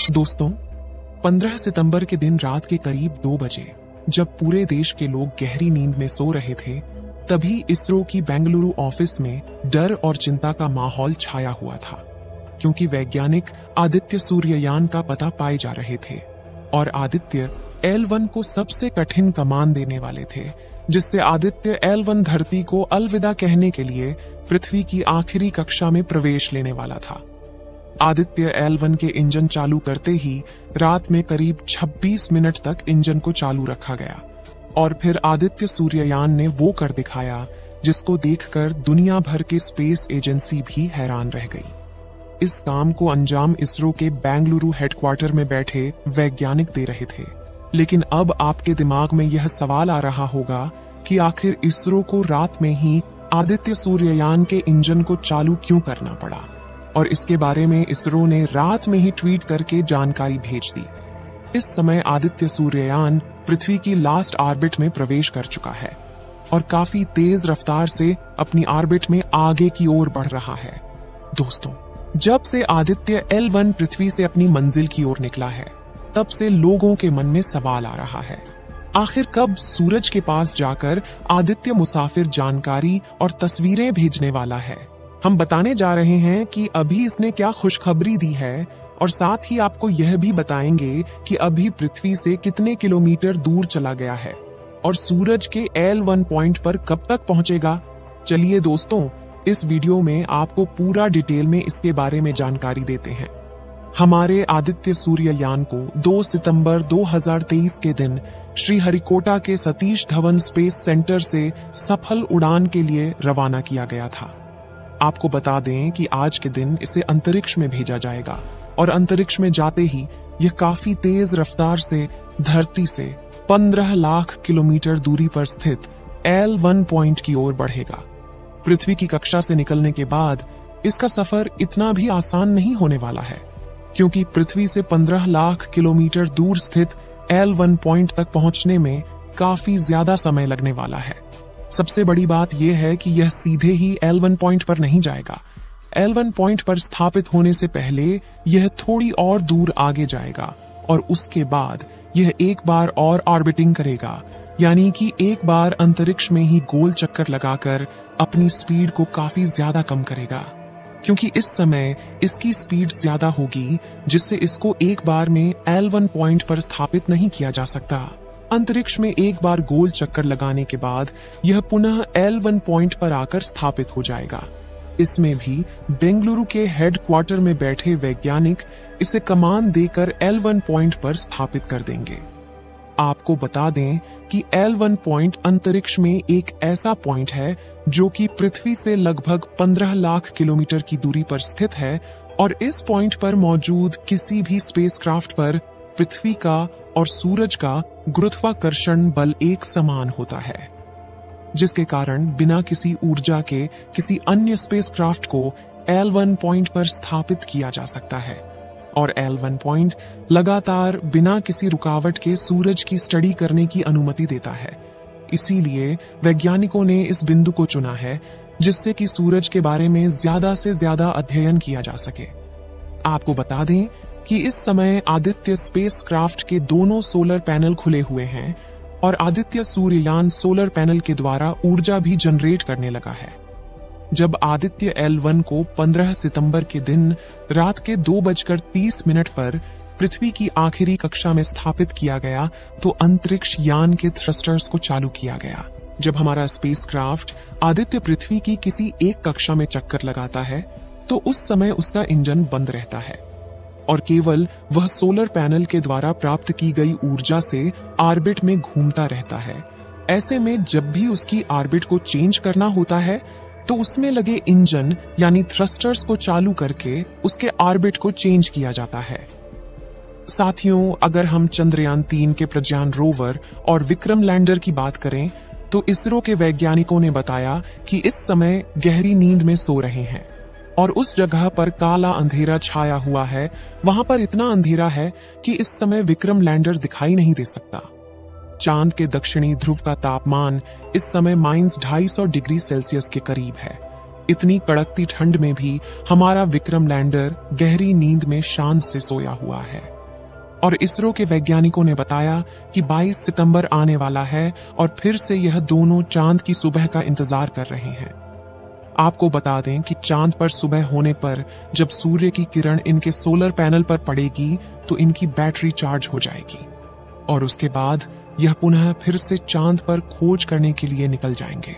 दोस्तों, 15 सितंबर के दिन रात के करीब 2 बजे जब पूरे देश के लोग गहरी नींद में सो रहे थे, तभी इसरो की बेंगलुरु ऑफिस में डर और चिंता का माहौल छाया हुआ था, क्योंकि वैज्ञानिक आदित्य सूर्ययान का पता पाए जा रहे थे और आदित्य L1 को सबसे कठिन कमान देने वाले थे, जिससे आदित्य L1 धरती को अलविदा कहने के लिए पृथ्वी की आखिरी कक्षा में प्रवेश लेने वाला था। आदित्य L1 के इंजन चालू करते ही रात में करीब 26 मिनट तक इंजन को चालू रखा गया और फिर आदित्य सूर्ययान ने वो कर दिखाया जिसको देखकर दुनिया भर के स्पेस एजेंसी भी हैरान रह गई। इस काम को अंजाम इसरो के बेंगलुरु हेडक्वार्टर में बैठे वैज्ञानिक दे रहे थे। लेकिन अब आपके दिमाग में यह सवाल आ रहा होगा कि आखिर इसरो को रात में ही आदित्य सूर्ययान के इंजन को चालू क्यों करना पड़ा, और इसके बारे में इसरो ने रात में ही ट्वीट करके जानकारी भेज दी। इस समय आदित्य सूर्ययान पृथ्वी की लास्ट ऑर्बिट में प्रवेश कर चुका है और काफी तेज रफ्तार से अपनी ऑर्बिट में आगे की ओर बढ़ रहा है। दोस्तों, जब से आदित्य L1 पृथ्वी से अपनी मंजिल की ओर निकला है, तब से लोगों के मन में सवाल आ रहा है, आखिर कब सूरज के पास जाकर आदित्य मुसाफिर जानकारी और तस्वीरें भेजने वाला है। हम बताने जा रहे हैं कि अभी इसने क्या खुशखबरी दी है और साथ ही आपको यह भी बताएंगे कि अभी पृथ्वी से कितने किलोमीटर दूर चला गया है और सूरज के L1 पॉइंट पर कब तक पहुंचेगा। चलिए दोस्तों, इस वीडियो में आपको पूरा डिटेल में इसके बारे में जानकारी देते हैं। हमारे आदित्य सूर्ययान को 2 सितंबर 2023 के दिन श्रीहरिकोटा के सतीश धवन स्पेस सेंटर से सफल उड़ान के लिए रवाना किया गया था। आपको बता दें कि आज के दिन इसे अंतरिक्ष में भेजा जाएगा और अंतरिक्ष में जाते ही यह काफी तेज रफ्तार से धरती से 15 लाख किलोमीटर दूरी पर स्थित L1 पॉइंट की ओर बढ़ेगा। पृथ्वी की कक्षा से निकलने के बाद इसका सफर इतना भी आसान नहीं होने वाला है, क्योंकि पृथ्वी से 15 लाख किलोमीटर दूर स्थित L1 पॉइंट तक पहुंचने में काफी ज्यादा समय लगने वाला है। सबसे बड़ी बात यह है कि यह सीधे ही L1 पॉइंट पर नहीं जाएगा। L1 पॉइंट पर स्थापित होने से पहले यह थोड़ी और दूर आगे जाएगा और उसके बाद यह एक बार और ऑर्बिटिंग करेगा, यानी कि एक बार अंतरिक्ष में ही गोल चक्कर लगाकर अपनी स्पीड को काफी ज्यादा कम करेगा, क्योंकि इस समय इसकी स्पीड ज्यादा होगी, जिससे इसको एक बार में L1 पॉइंट पर स्थापित नहीं किया जा सकता। अंतरिक्ष में एक बार गोल चक्कर लगाने के बाद यह पुनः L1 पॉइंट पर आकर स्थापित हो जाएगा। इसमें भी बेंगलुरु के हेडक्वार्टर में बैठे वैज्ञानिक इसे कमान देकर L1 पॉइंट पर स्थापित कर देंगे। आपको बता दें कि L1 पॉइंट अंतरिक्ष में एक ऐसा पॉइंट है जो कि पृथ्वी से लगभग 15 लाख किलोमीटर की दूरी पर स्थित है और इस पॉइंट पर मौजूद किसी भी स्पेसक्राफ्ट पर पृथ्वी का और सूरज का गुरुत्वाकर्षण बल एक समान होता है, जिसके कारण बिना किसी ऊर्जा के किसी अन्य स्पेसक्राफ्ट को L1 पॉइंट पर स्थापित किया जा सकता है और L1 पॉइंट लगातार बिना किसी रुकावट के सूरज की स्टडी करने की अनुमति देता है। इसीलिए वैज्ञानिकों ने इस बिंदु को चुना है, जिससे कि सूरज के बारे में ज्यादा से ज्यादा अध्ययन किया जा सके। आपको बता दें कि इस समय आदित्य स्पेसक्राफ्ट के दोनों सोलर पैनल खुले हुए हैं और आदित्य सूर्ययान सोलर पैनल के द्वारा ऊर्जा भी जनरेट करने लगा है। जब आदित्य L1 को 15 सितंबर के दिन रात के 2:30 पर पृथ्वी की आखिरी कक्षा में स्थापित किया गया, तो अंतरिक्ष यान के थ्रस्टर्स को चालू किया गया। जब हमारा स्पेसक्राफ्ट आदित्य पृथ्वी की किसी एक कक्षा में चक्कर लगाता है, तो उस समय उसका इंजन बंद रहता है और केवल वह सोलर पैनल के द्वारा प्राप्त की गई ऊर्जा से ऑर्बिट में घूमता रहता है। ऐसे में जब भी उसकी ऑर्बिट को चेंज करना होता है, तो उसमें लगे इंजन यानी थ्रस्टर्स को चालू करके उसके ऑर्बिट को चेंज किया जाता है। साथियों, अगर हम चंद्रयान 3 के प्रज्ञान रोवर और विक्रम लैंडर की बात करें, तो इसरो के वैज्ञानिकों ने बताया कि इस समय गहरी नींद में सो रहे हैं और उस जगह पर काला अंधेरा छाया हुआ है। वहां पर इतना अंधेरा है कि इस समय विक्रम लैंडर दिखाई नहीं दे सकता। चांद के दक्षिणी ध्रुव का तापमान इस समय -250 डिग्री सेल्सियस के करीब है। इतनी कड़कती ठंड में भी हमारा विक्रम लैंडर गहरी नींद में शांत से सोया हुआ है। और इसरो के वैज्ञानिकों ने बताया कि 22 सितंबर आने वाला है और फिर से यह दोनों चांद की सुबह का इंतजार कर रहे हैं। आपको बता दें कि चांद पर सुबह होने पर जब सूर्य की किरण इनके सोलर पैनल पर पड़ेगी तो इनकी बैटरी चार्ज हो जाएगी और उसके बाद यह पुनः फिर से चांद पर खोज करने के लिए निकल जाएंगे।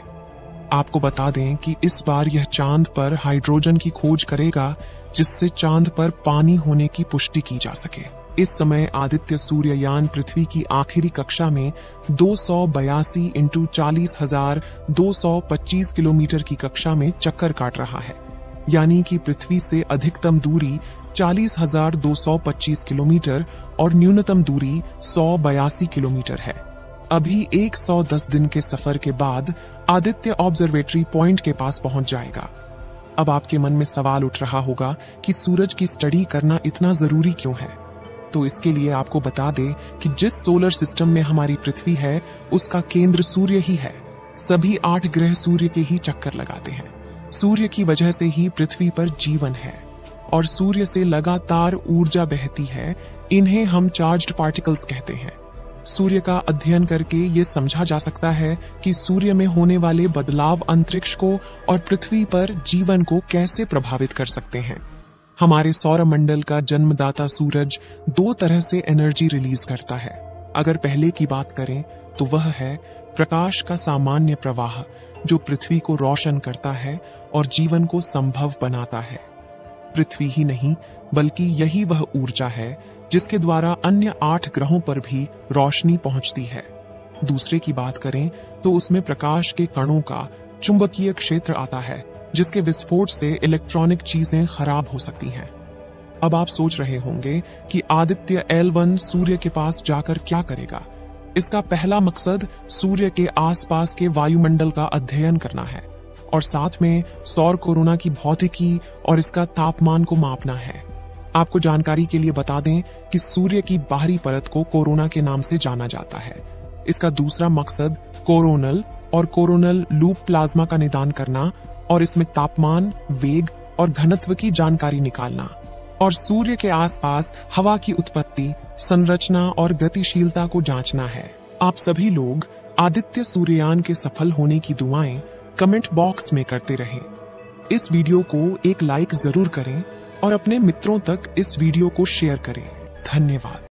आपको बता दें कि इस बार यह चांद पर हाइड्रोजन की खोज करेगा जिससे चांद पर पानी होने की पुष्टि की जा सके। इस समय आदित्य सूर्ययान पृथ्वी की आखिरी कक्षा में 282 × 40,225 किलोमीटर की कक्षा में चक्कर काट रहा है, यानी कि पृथ्वी से अधिकतम दूरी 40,225 किलोमीटर और न्यूनतम दूरी 182 किलोमीटर है। अभी 110 दिन के सफर के बाद आदित्य ऑब्जर्वेटरी पॉइंट के पास पहुंच जाएगा। अब आपके मन में सवाल उठ रहा होगा कि सूरज की स्टडी करना इतना जरूरी क्यों है? तो इसके लिए आपको बता दें कि जिस सोलर सिस्टम में हमारी पृथ्वी है उसका केंद्र सूर्य ही है। सभी 8 ग्रह सूर्य के ही चक्कर लगाते हैं। सूर्य की वजह से ही पृथ्वी पर जीवन है और सूर्य से लगातार ऊर्जा बहती है। इन्हें हम चार्ज्ड पार्टिकल्स कहते हैं। सूर्य का अध्ययन करके ये समझा जा सकता है कि सूर्य में होने वाले बदलाव अंतरिक्ष को और पृथ्वी पर जीवन को कैसे प्रभावित कर सकते हैं। हमारे सौरमंडल का जन्मदाता सूरज 2 तरह से एनर्जी रिलीज करता है। अगर पहले की बात करें तो वह है प्रकाश का सामान्य प्रवाह जो पृथ्वी को रोशन करता है और जीवन को संभव बनाता है। पृथ्वी ही नहीं बल्कि यही वह ऊर्जा है जिसके द्वारा अन्य 8 ग्रहों पर भी रोशनी पहुंचती है। दूसरे की बात करें तो उसमें प्रकाश के कणों का चुंबकीय क्षेत्र आता है जिसके विस्फोट से इलेक्ट्रॉनिक चीजें खराब हो सकती हैं। अब आप सोच रहे होंगे कि आदित्य L1 सूर्य के पास जाकर क्या करेगा। इसका पहला मकसद सूर्य के आसपास के वायुमंडल का अध्ययन करना है और साथ में सौर कोरोना की भौतिकी और इसका तापमान को मापना है। आपको जानकारी के लिए बता दें कि सूर्य की बाहरी परत को कोरोना के नाम से जाना जाता है। इसका दूसरा मकसद कोरोनल और कोरोनल लूप प्लाज्मा का निदान करना और इसमें तापमान, वेग और घनत्व की जानकारी निकालना और सूर्य के आसपास हवा की उत्पत्ति, संरचना और गतिशीलता को जांचना है। आप सभी लोग आदित्य सूर्ययान के सफल होने की दुआएं कमेंट बॉक्स में करते रहें। इस वीडियो को एक लाइक जरूर करें और अपने मित्रों तक इस वीडियो को शेयर करें। धन्यवाद।